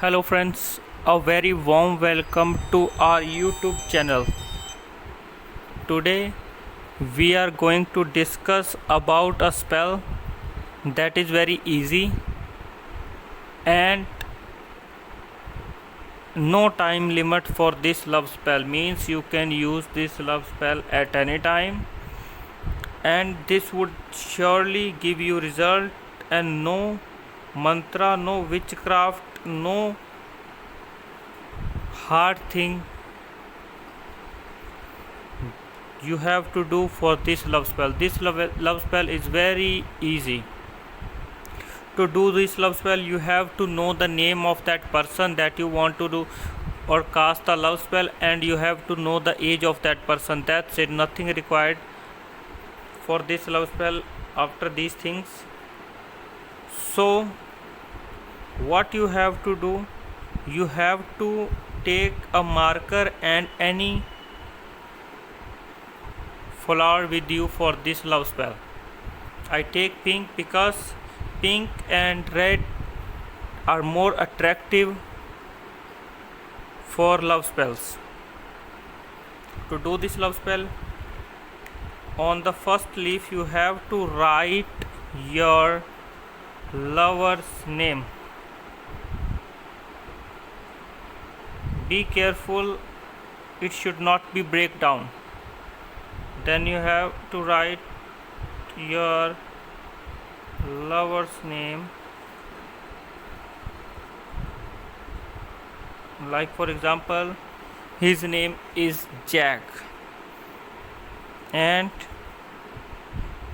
Hello friends, a very warm welcome to our YouTube channel. Today we are going to discuss about a spell that is very easy and no time limit for this love spell, means you can use this love spell at any time and this would surely give you result, and no mantra, no witchcraft, no hard thing you have to do for this love spell. This love spell is very easy. To do this love spell, you have to know the name of that person that you want to do or cast the love spell, and you have to know the age of that person. That's it, nothing required for this love spell after these things. So what you have to do, you have to take a marker and any flower with you for this love spell. I take pink because pink and red are more attractive for love spells. To do this love spell, on the first leaf you have to write your lover's name. Be careful, it should not be break down. Then you have to write your lover's name, like for example his name is Jack and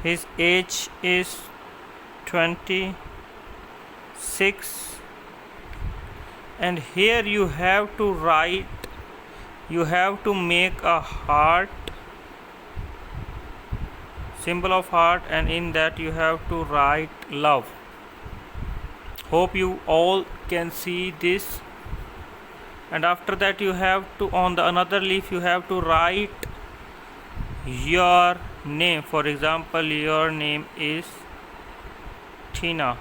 his age is 26, and here you have to write, you have to make a heart, symbol of heart, and in that you have to write love. Hope you all can see this. And after that you have to, on the another leaf you have to write your name. For example, your name is Tina.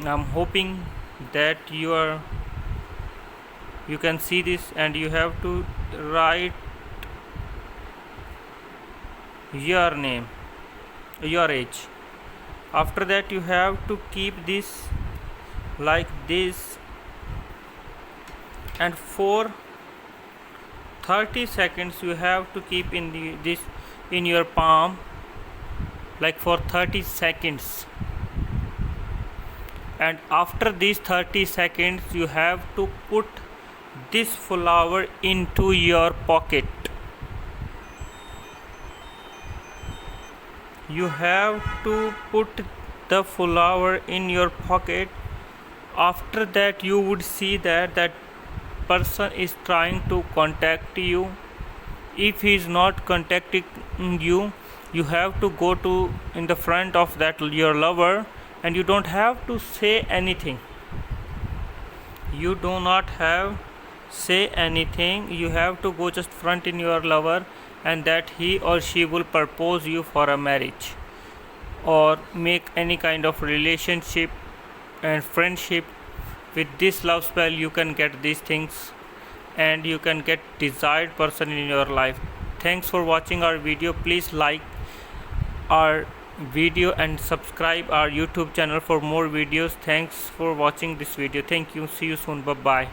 I'm hoping that you can see this, and you have to write your name, your age. After that you have to keep this like this, and for 30 seconds you have to keep this in your palm, like for 30 seconds. And after these 30 seconds you have to put this flower into your pocket. You have to put the flower in your pocket. After that you would see that that person is trying to contact you. If he is not contacting you, you have to go to in the front of that your lover, and you don't have to say anything. You do not have say anything. You have to go just front in your lover, and that he or she will propose you for a marriage or make any kind of relationship and friendship. With this love spell you can get these things, and you can get desired person in your life. Thanks for watching our video. Please like our video and subscribe our YouTube channel for more videos. Thanks for watching this video. Thank you. See you soon. Bye bye.